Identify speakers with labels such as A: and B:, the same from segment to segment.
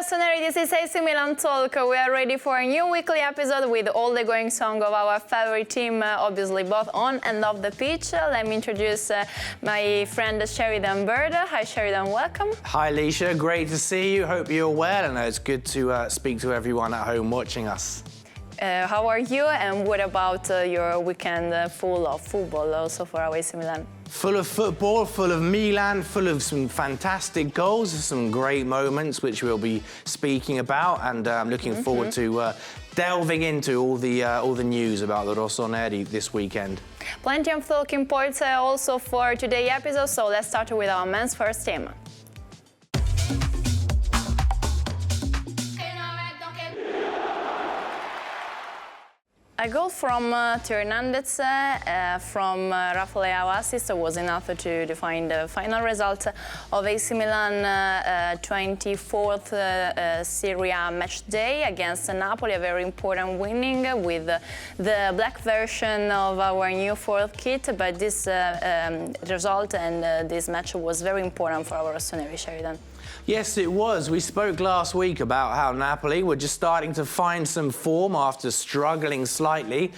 A: Rossoneri, this is AC Milan Talk. We are ready for a new weekly episode with all the going song of our favorite team, obviously both on and off the pitch. Let me introduce my friend Sheridan Bird. Hi Sheridan, welcome.
B: Hi Leisha, great to see you. Hope you're well, and it's good to speak to everyone at home watching us.
A: How are you, and what about your weekend full of football also for our AC Milan?
B: Full of football, full of Milan, full of some fantastic goals, some great moments which we'll be speaking about, and I'm looking forward to delving into all the news about the Rossoneri this weekend.
A: Plenty of talking points also for today's episode, so let's start with our men's first team. A goal from Theo Hernandez from Rafael assist was enough to define the final result of AC Milan 24th Serie A match day against Napoli. A very important winning with the black version of our new fourth kit, but this result and this match was very important for our Rossoneri. Sheridan.
B: Yes, it was. We spoke last week about how Napoli were just starting to find some form after struggling slightly.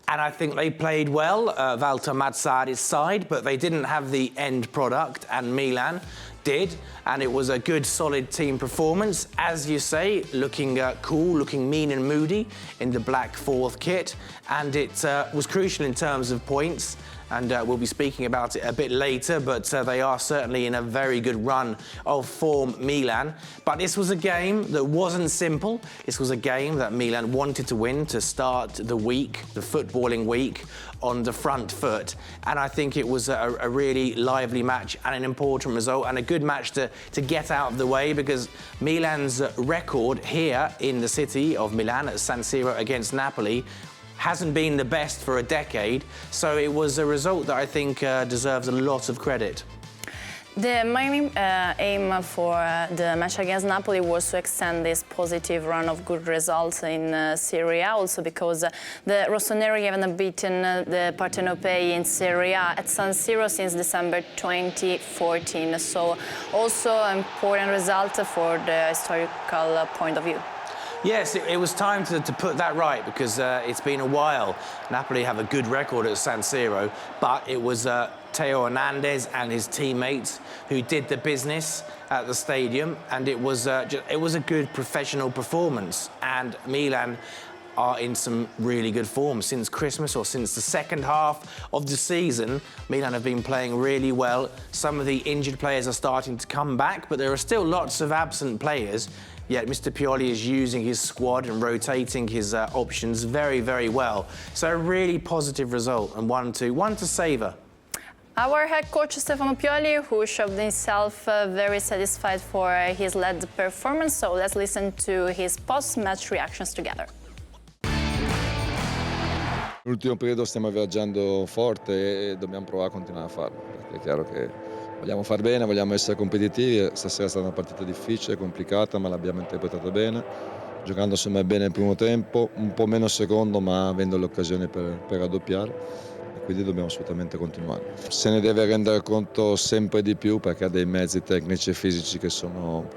B: And I think they played well, Walter Mazzarri's side, but they didn't have the end product, and Milan did. And it was a good, solid team performance. As you say, looking cool, looking mean and moody in the black fourth kit. And it was crucial in terms of points. And we'll be speaking about it a bit later, but they are certainly in a very good run of form, Milan. But this was a game that wasn't simple. This was a game that Milan wanted to win to start the week, the footballing week, on the front foot. And I think it was a really lively match and an important result and a good match to get out of the way, because Milan's record here in the city of Milan at San Siro against Napoli hasn't been the best for a decade, so it was a result that I think deserves a lot of credit.
A: The main aim for the match against Napoli was to extend this positive run of good results in Serie A, also because the Rossoneri haven't beaten the Partenopei in Serie A at San Siro since December 2014, so also an important result for the historical point of view.
B: Yes, it was time to put that right, because it's been a while. Napoli have a good record at San Siro, but it was Theo Hernandez and his teammates who did the business at the stadium, and it was a good professional performance. And Milan are in some really good form since Christmas, or since the second half of the season. Milan have been playing really well. Some of the injured players are starting to come back, but there are still lots of absent players. Yet Mr. Pioli is using his squad and rotating his options very, very well. So a really positive result, and one to savour.
A: Our head coach Stefano Pioli, who showed himself very satisfied for his led performance. So let's listen to his post-match reactions together.
C: Nell'ultimo periodo stiamo viaggiando forte e dobbiamo provare a continuare a farlo, perché è chiaro che vogliamo far bene, vogliamo essere competitivi. Stasera è stata una partita difficile, complicata, ma l'abbiamo interpretata bene, giocando secondo me bene il primo tempo, un po' meno il secondo, ma avendo l'occasione per raddoppiare, e quindi dobbiamo assolutamente continuare. Se ne deve rendere conto sempre di più, perché ha dei mezzi tecnici e fisici che sono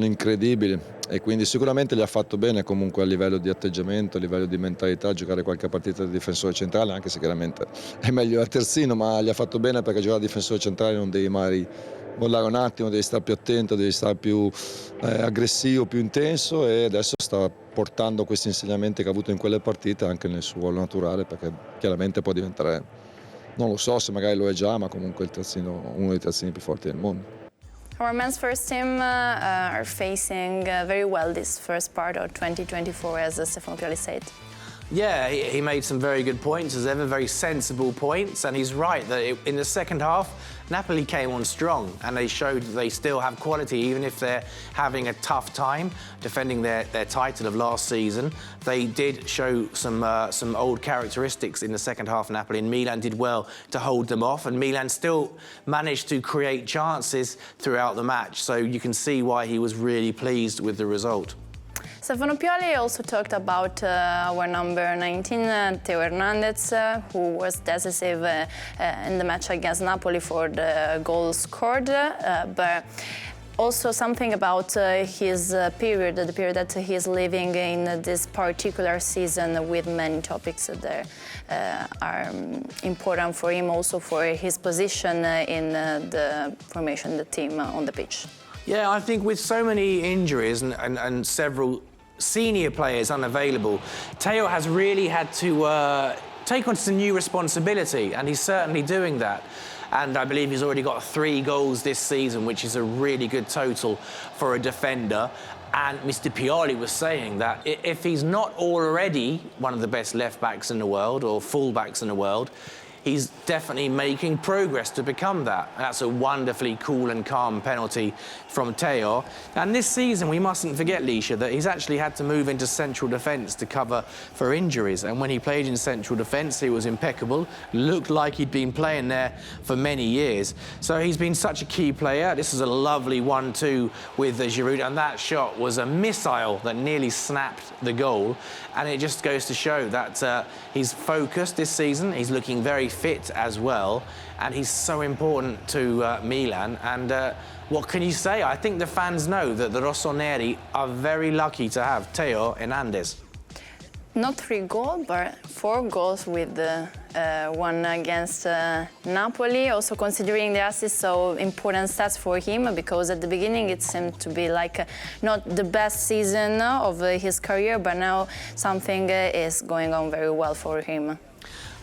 C: incredibili, e quindi sicuramente gli ha fatto bene comunque a livello di atteggiamento, a livello di mentalità, giocare qualche partita di difensore centrale, anche se chiaramente è meglio al terzino, ma gli ha fatto bene, perché giocare a difensore centrale non devi mai mollare un attimo, devi stare più attento, devi stare più aggressivo, più intenso, e adesso sta portando questi insegnamenti che ha avuto in quelle partite anche nel suo ruolo naturale, perché chiaramente può diventare, non lo so se magari lo è già, ma comunque il terzino, uno dei terzini più forti del mondo.
A: Our men's first team are facing very well this first part of 2024, as Stefano Pioli said.
B: Yeah, he made some very good points, as ever, very sensible points, and he's right that in the second half, Napoli came on strong, and they showed that they still have quality, even if they're having a tough time defending their title of last season. They did show some old characteristics in the second half, Napoli, and Milan did well to hold them off, and Milan still managed to create chances throughout the match, so you can see why he was really pleased with the result.
A: Stefano Pioli also talked about our number 19, Theo Hernandez, who was decisive in the match against Napoli for the goal scored. But also something about his period, the period that he's living in this particular season with many topics that are important for him, also for his position in the formation, the team on the pitch.
B: Yeah, I think with so many injuries and several senior players unavailable, Theo has really had to take on some new responsibility, and he's certainly doing that. And I believe he's already got 3 goals this season, which is a really good total for a defender. And Mr. Pioli was saying that if he's not already one of the best left-backs in the world or full-backs in the world, he's definitely making progress to become that. And that's a wonderfully cool and calm penalty from Theo. And this season, we mustn't forget, Leisha, that he's actually had to move into central defence to cover for injuries. And when he played in central defence, he was impeccable. Looked like he'd been playing there for many years. So he's been such a key player. This is a lovely 1-2 with Giroud. And that shot was a missile that nearly snapped the goal. And it just goes to show that he's focused this season. He's looking very fit as well, and he's so important to Milan. And what can you say? I think the fans know that the Rossoneri are very lucky to have Theo Hernandez.
A: Not 3 goals, but 4 goals with one against Napoli. Also considering the assists, so important stats for him, because at the beginning it seemed to be like not the best season of his career, but now something is going on very well for him.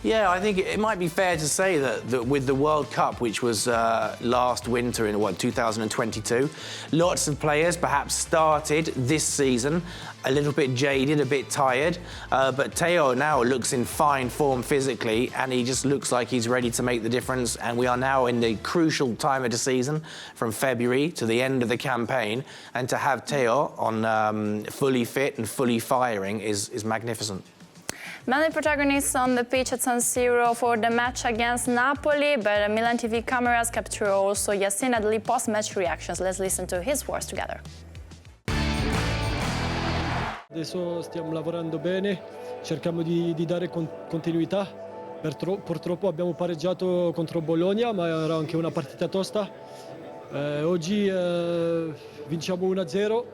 B: Yeah, I think it might be fair to say that with the World Cup, which was last winter in 2022, lots of players perhaps started this season a little bit jaded, a bit tired, but Theo now looks in fine form physically, and he just looks like he's ready to make the difference. And we are now in the crucial time of the season, from February to the end of the campaign, and to have Theo on fully fit and fully firing is magnificent.
A: Many protagonists on the pitch at San Siro for the match against Napoli, but Milan TV cameras capture also Yacine Adli post-match reactions. Let's listen to his words together.
D: Adesso stiamo lavorando bene, cerchiamo di dare continuità. Purtroppo abbiamo pareggiato contro Bologna, ma era anche una partita tosta. Oggi vinciamo 1-0,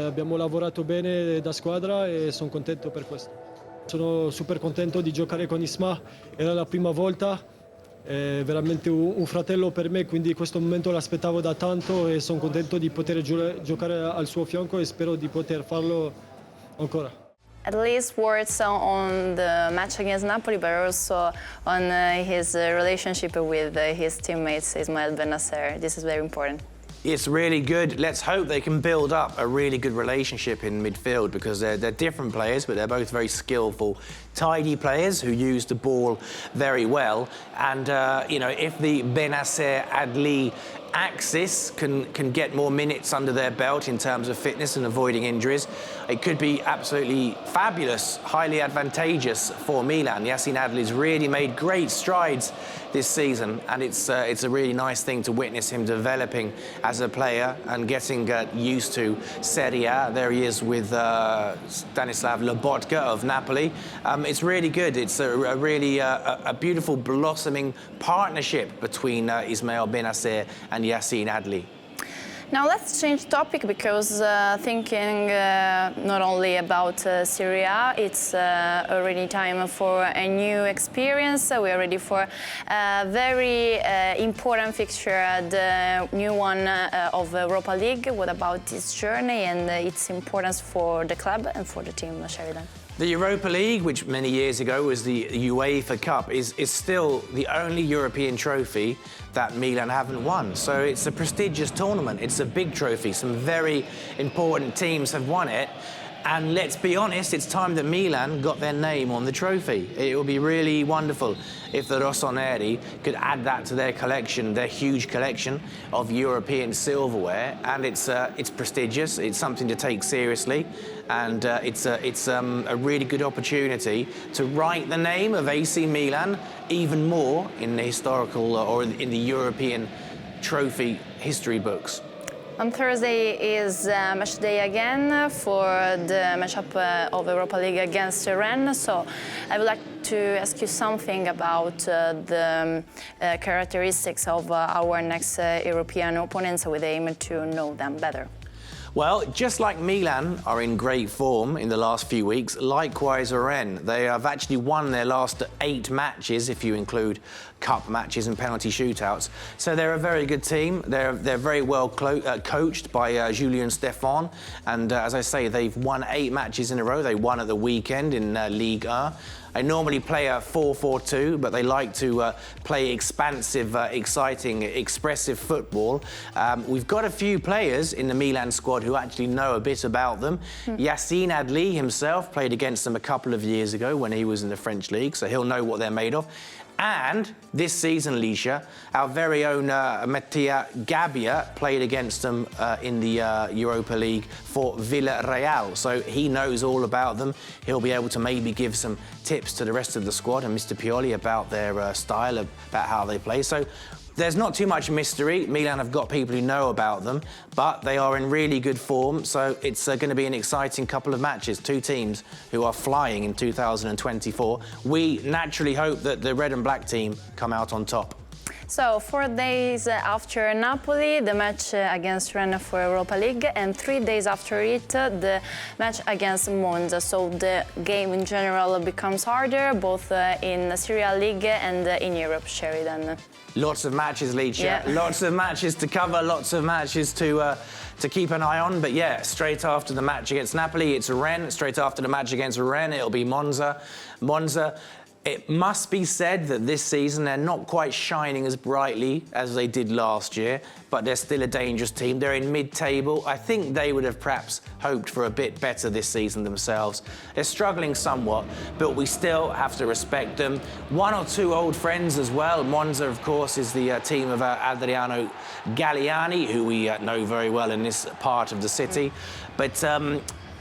D: abbiamo lavorato bene da squadra e sono contento per questo. Sono super contento di giocare con Isma, era la prima volta, è veramente un fratello per me, quindi questo momento l'aspettavo da tanto e sono contento di poter giocare al suo fianco e spero di poter farlo ancora.
A: At least words on the match against Napoli, but also on his relationship with his teammates, Ismail Bennacer. This is very important.
B: It's really good. Let's hope they can build up a really good relationship in midfield, because they're different players, but they're both very skillful, tidy players who use the ball very well. And, you know, if the Bennacer-Adli axis can get more minutes under their belt in terms of fitness and avoiding injuries, it could be absolutely fabulous, highly advantageous for Milan. Yacine Adli's really made great strides this season, and it's a really nice thing to witness him developing as a player and getting used to Serie A. There he is with Stanislav Lobotka of Napoli. It's really good. It's a really beautiful blossoming partnership between Ismail Bennacer and Yacine Adli.
A: Now let's change topic, because thinking not only about Serie A, it's already time for a new experience. We're ready for a very important fixture, the new one of Europa League. What about this journey and its importance for the club and for the team, Sheridan?
B: The Europa League, which many years ago was the UEFA Cup, is still the only European trophy that Milan haven't won. So it's a prestigious tournament. It's a big trophy. Some very important teams have won it. And let's be honest, it's time that Milan got their name on the trophy. It would be really wonderful if the Rossoneri could add that to their collection, their huge collection of European silverware. And it's prestigious. It's something to take seriously. And it's a really good opportunity to write the name of AC Milan even more in the historical or in the European trophy history books.
A: On Thursday is match day again for the matchup of Europa League against Rennes. So I would like to ask you something about the characteristics of our next European opponents with the aim to know them better.
B: Well, just like Milan are in great form in the last few weeks, likewise are Rennes. They have actually won their last 8 matches, if you include cup matches and penalty shootouts. So they're a very good team. They're very well coached by Julien Stéphan. And as I say, they've won 8 matches in a row. They won at the weekend in Ligue 1. They normally play a 4-4-2, but they like to play expansive, exciting, expressive football. We've got a few players in the Milan squad who actually know a bit about them. Yassine Adli himself played against them a couple of years ago when he was in the French league, so he'll know what they're made of. And this season, Licia, our very own Mattia Gabbia played against them in the Europa League for Villarreal. So he knows all about them. He'll be able to maybe give some tips to the rest of the squad and Mr. Pioli about their style, about how they play. So there's not too much mystery. Milan have got people who know about them, but they are in really good form. So it's going to be an exciting couple of matches. 2 teams who are flying in 2024. We naturally hope that the red and black team come out on top.
A: So 4 days after Napoli, the match against Rennes for Europa League, and 3 days after it, the match against Monza. So the game in general becomes harder, both in the Serie A League and in Europe, Sheridan.
B: Lots of matches, Licia.
A: Yeah.
B: Lots of matches to cover, lots of matches to keep an eye on. But yeah, straight after the match against Napoli, it's Rennes. Straight after the match against Rennes, it'll be Monza. It must be said that this season they're not quite shining as brightly as they did last year, but they're still a dangerous team. They're in mid-table. I think they would have perhaps hoped for a bit better this season themselves. They're struggling somewhat, but we still have to respect them. 1 or 2 old friends as well. Monza, of course, is the team of Adriano Galliani, who we know very well in this part of the city. But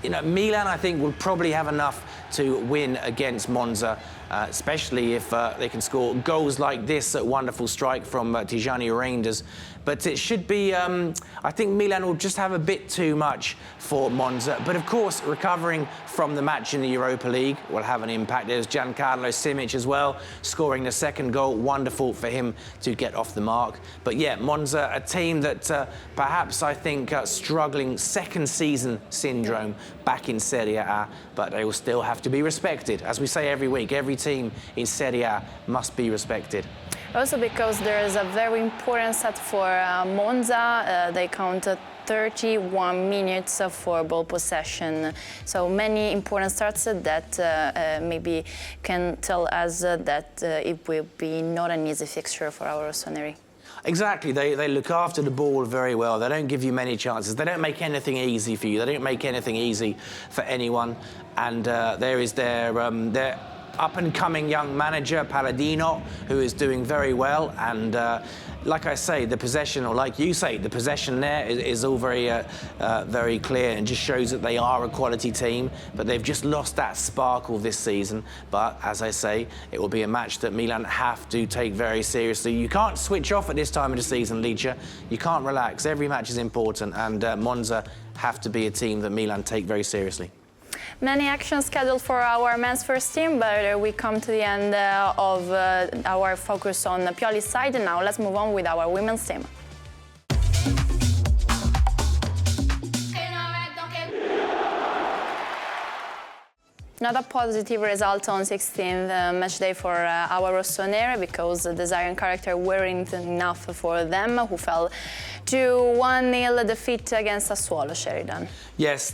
B: you know, Milan, I think, will probably have enough to win against Monza, especially if they can score goals like this wonderful strike from Tijani Reinders. But it should be, I think Milan will just have a bit too much for Monza. But of course, recovering from the match in the Europa League will have an impact. There's Giancarlo Simic as well, scoring the 2nd goal. Wonderful for him to get off the mark. But yeah, Monza, a team that perhaps I think struggling 2nd season syndrome back in Serie A, but they will still have to be respected. As we say every week, every team in Serie A must be respected.
A: Also because there is a very important set for Monza. They counted 31 minutes for ball possession. So many important starts that maybe can tell us that it will be not an easy fixture for our rossoneri.
B: Exactly. They look after the ball very well. They don't give you many chances. They don't make anything easy for you. They don't make anything easy for anyone. And there is their up-and-coming young manager, Palladino, who is doing very well. And like I say, the possession, or like you say, the possession there is all very clear and just shows that they are a quality team. But they've just lost that sparkle this season. But as I say, it will be a match that Milan have to take very seriously. You can't switch off at this time of the season, Licia. You can't relax. Every match is important. And Monza have to be a team that Milan take very seriously.
A: Many actions scheduled for our men's first team, but we come to the end of our focus on the Pioli's side. Now let's move on with our women's team. Not a positive result on 16th match day for our rossoneri, because the Zion character weren't enough for them, who fell to 1-0 defeat against Sassuolo, Sheridan.
B: Yes,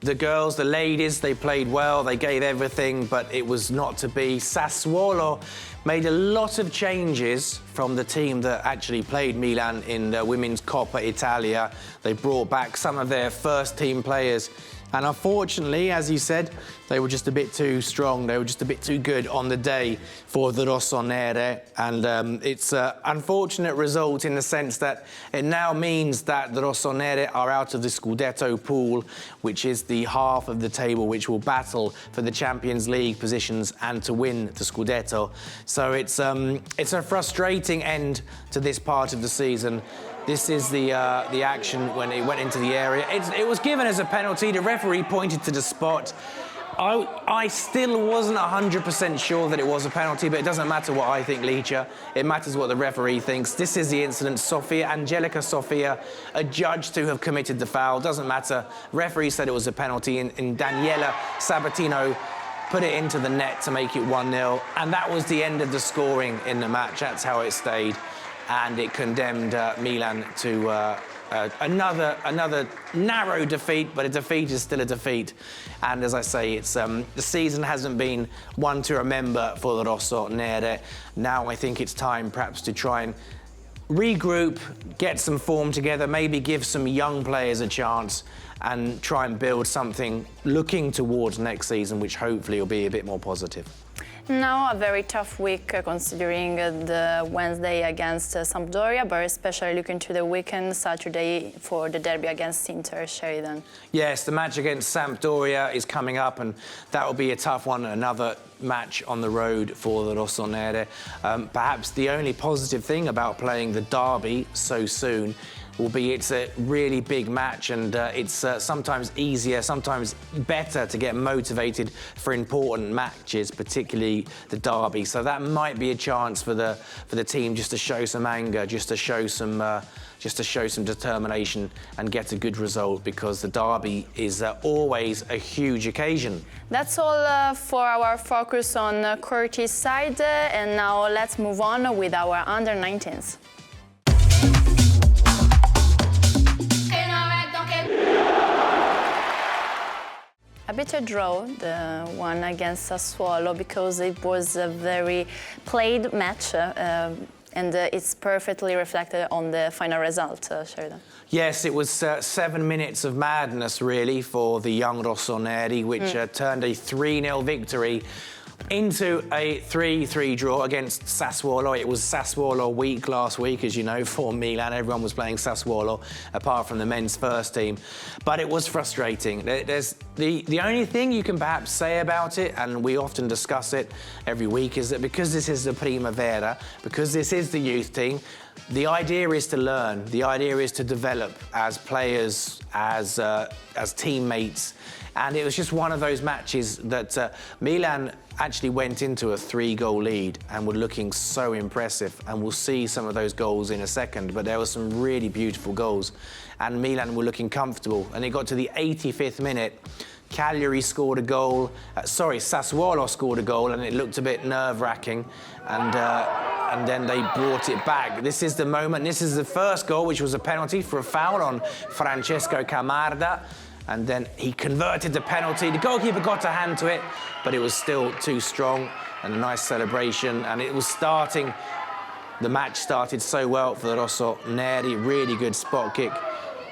B: the girls, the ladies, they played well, they gave everything, but it was not to be. Sassuolo made a lot of changes from the team that actually played Milan in the Women's Coppa Italia. They brought back some of their first-team players. And unfortunately, as you said, they were just a bit too strong. They were just a bit too good on the day for the rossoneri. And it's an unfortunate result in the sense that it now means that the rossoneri are out of the Scudetto pool, which is the half of the table which will battle for the Champions League positions and to win the Scudetto. So it's a frustrating end to this part of the season. This is the action when it went into the area. It was given as a penalty. The referee pointed to the spot. I still wasn't 100% sure that it was a penalty, but it doesn't matter what I think, Licia. It matters what the referee thinks. This is the incident. Angelica Sofia, adjudged to have committed the foul. Doesn't matter. Referee said it was a penalty, and Daniela Sabatino put it into the net to make it 1-0. And that was the end of the scoring in the match. That's how it stayed. And it condemned Milan to another narrow defeat, but a defeat is still a defeat. And as I say, it's the season hasn't been one to remember for the Rossonere. Now I think it's time perhaps to try and regroup, get some form together, maybe give some young players a chance and try and build something looking towards next season, which hopefully will be a bit more positive.
A: Now a very tough week considering the Wednesday against Sampdoria, but especially looking to the weekend, Saturday for the derby against Inter Sheridan.
B: Yes, the match against Sampdoria is coming up, and that will be a tough one, another match on the road for the Rossonere. Perhaps the only positive thing about playing the derby so soon will be it's a really big match, and it's sometimes easier, sometimes better to get motivated for important matches, particularly the derby. So that might be a chance for the team just to show some anger, just to show some determination and get a good result, because the derby is always a huge occasion.
A: That's all for our focus on Curtis' side, and now let's move on with our under-19s. A bitter draw, the one against Sassuolo, because it was a very played match, and it's perfectly reflected on the final result, Sheridan.
B: Yes, it was 7 minutes of madness, really, for the young Rossoneri, which turned a 3-0 victory into a 3-3 draw against Sassuolo. It was Sassuolo week last week, as you know, for Milan. Everyone was playing Sassuolo, apart from the men's first team. But it was frustrating. There's the only thing you can perhaps say about it, and we often discuss it every week, is that because this is the Primavera, because this is the youth team, the idea is to learn. The idea is to develop as players, as teammates. And it was just one of those matches that Milan actually went into a 3-goal lead and were looking so impressive. And we'll see some of those goals in a second, but there were some really beautiful goals. And Milan were looking comfortable. And it got to the 85th minute. Cagliari scored a goal. Sassuolo scored a goal, and it looked a bit nerve-wracking. And then they brought it back. This is the moment. This is the first goal, which was a penalty for a foul on Francesco Camarda. And then he converted the penalty. The goalkeeper got a hand to it, but it was still too strong, and a nice celebration. And it was starting, the match started so well for the Rossoneri, really good spot kick.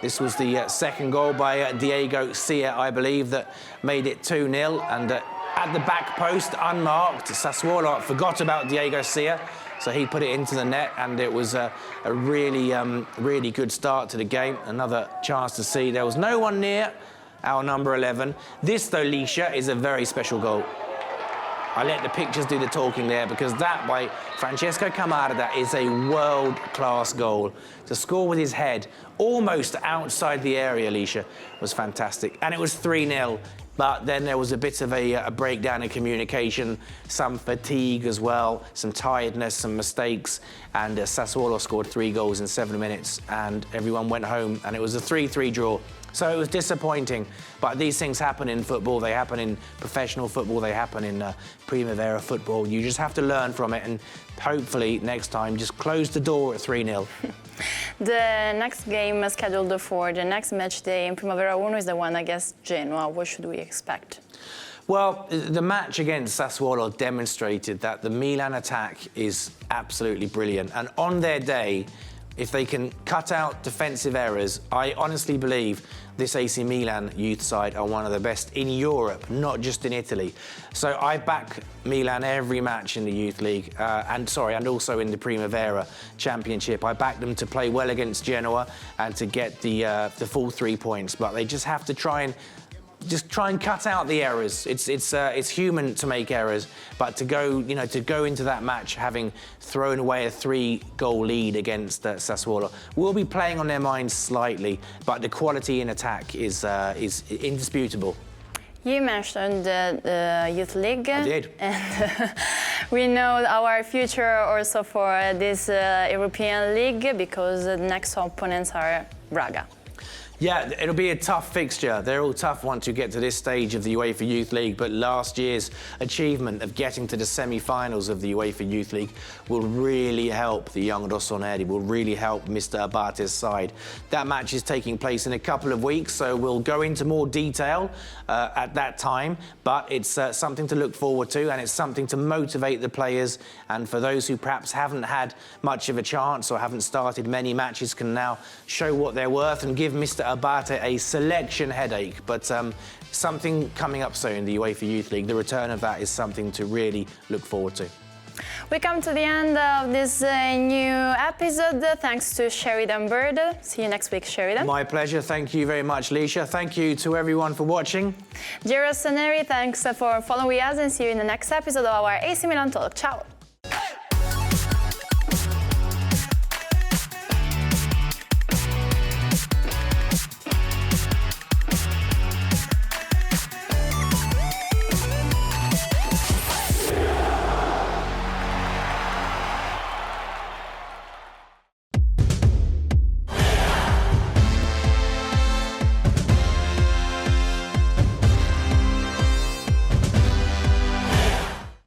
B: This was the second goal by Diego Sia, I believe, that made it 2-0. And at the back post, unmarked, Sassuolo forgot about Diego Sia, so he put it into the net, and it was a really good start to the game. Another chance to see. There was no one near our number 11. This, though, Licia, is a very special goal. I let the pictures do the talking there, because that by Francesco Camarda is a world-class goal. To score with his head almost outside the area, Licia, was fantastic. And it was 3-0. But then there was a bit of a breakdown in communication, some fatigue as well, some tiredness, some mistakes, and Sassuolo scored 3 goals in 7 minutes, and everyone went home, and it was a 3-3 draw. So it was disappointing, but these things happen in football. They happen in professional football. They happen in Primavera football. You just have to learn from it, and hopefully next time just close the door at 3-0.
A: The next game scheduled for the next match day in Primavera 1 is the one against Genoa. What should we expect?
B: Well, the match against Sassuolo demonstrated that the Milan attack is absolutely brilliant. And on their day, if they can cut out defensive errors, I honestly believe this AC Milan youth side are one of the best in Europe, not just in Italy. So I back Milan every match in the Youth League, and also in the Primavera Championship. I back them to play well against Genoa and to get the full 3 points, but they just have to try and just try and cut out the errors. It's human to make errors, but to go into that match having thrown away a 3-goal lead against Sassuolo will be playing on their minds slightly, but the quality in attack is indisputable.
A: You mentioned the Youth League.
B: I did.
A: And we know our future also for this European League, because the next opponents are Braga.
B: Yeah, it'll be a tough fixture. They're all tough once you get to this stage of the UEFA Youth League, but last year's achievement of getting to the semi-finals of the UEFA Youth League will really help the young Rossoneri, will really help Mr. Abate's side. That match is taking place in a couple of weeks, so we'll go into more detail at that time, but it's something to look forward to, and it's something to motivate the players, and for those who perhaps haven't had much of a chance or haven't started many matches can now show what they're worth and give Mr. Abate a selection headache, but something coming up soon, the UEFA Youth League. The return of that is something to really look forward to.
A: We come to the end of this new episode. Thanks to Sheridan Bird. See you next week, Sheridan.
B: My pleasure. Thank you very much, Leisha. Thank you to everyone for watching.
A: Rossoneri, thanks for following us, and see you in the next episode of our AC Milan Talk. Ciao.